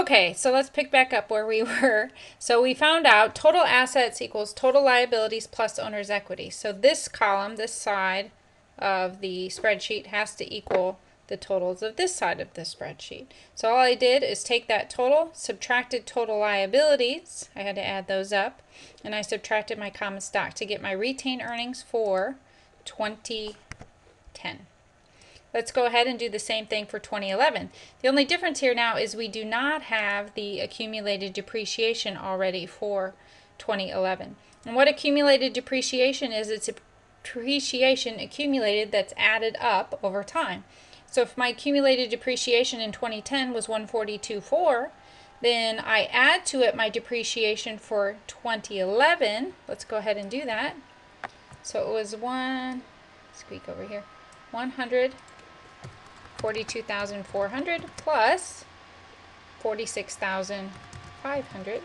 Okay, so let's pick back up where we were. So we found out total assets equals total liabilities plus owner's equity. So this column, this side of the spreadsheet has to equal the totals of this side of the spreadsheet. So all I did is take that total, subtracted total liabilities, I had to add those up, and I subtracted my common stock to get my retained earnings for 2010. Let's go ahead and do the same thing for 2011. The only difference here now is we do not have the accumulated depreciation already for 2011. And what accumulated depreciation is, it's depreciation accumulated that's added up over time. So if my accumulated depreciation in 2010 was 142.4, then I add to it my depreciation for 2011. Let's go ahead and do that. So it was 142,400 plus 46,500.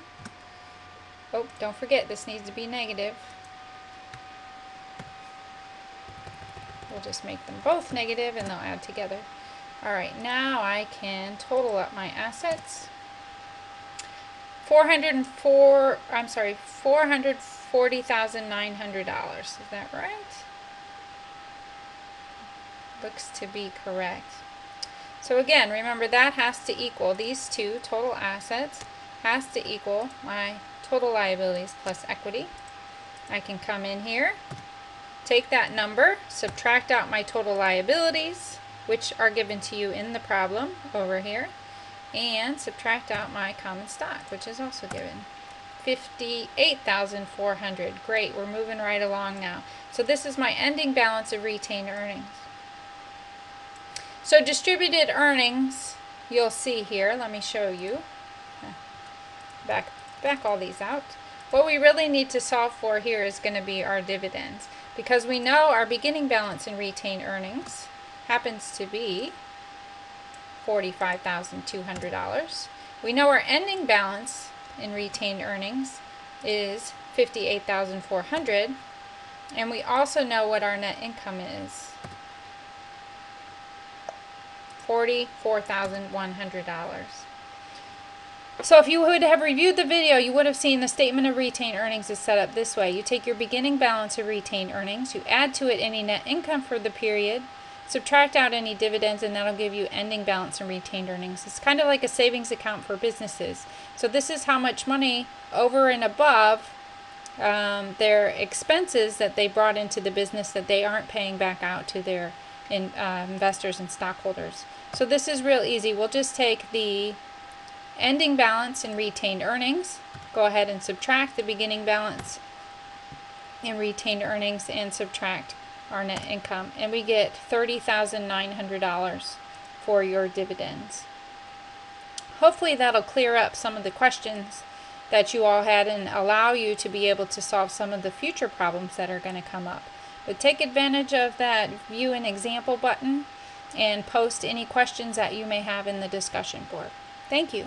Oh, don't forget, this needs to be negative. We'll just make them both negative and they'll add together. Alright, now I can total up my assets. $440,900. Is that right? Looks to be correct. So again, remember that has to equal, these two total assets has to equal my total liabilities plus equity. I can come in here, take that number, subtract out my total liabilities, which are given to you in the problem over here, and subtract out my common stock, which is also given. 58,400. Great, we're moving right along now. So this is my ending balance of retained earnings. So distributed earnings, you'll see here, let me show you. Back all these out. What we really need to solve for here is going to be our dividends, because we know our beginning balance in retained earnings happens to be $45,200. We know our ending balance in retained earnings is $58,400, and we also know what our net income is. $44,100. So if you would have reviewed the video, you would have seen the statement of retained earnings is set up this way. You take your beginning balance of retained earnings, you add to it any net income for the period, subtract out any dividends, and that'll give you ending balance and retained earnings. It's kind of like a savings account for businesses. So this is how much money over and above their expenses that they brought into the business that they aren't paying back out to their investors and stockholders. So this is real easy. We'll just take the ending balance in retained earnings, go ahead and subtract the beginning balance in retained earnings and subtract our net income, and we get $30,900 for your dividends. Hopefully that'll clear up some of the questions that you all had and allow you to be able to solve some of the future problems that are going to come up. But take advantage of that view an example button and post any questions that you may have in the discussion board. Thank you.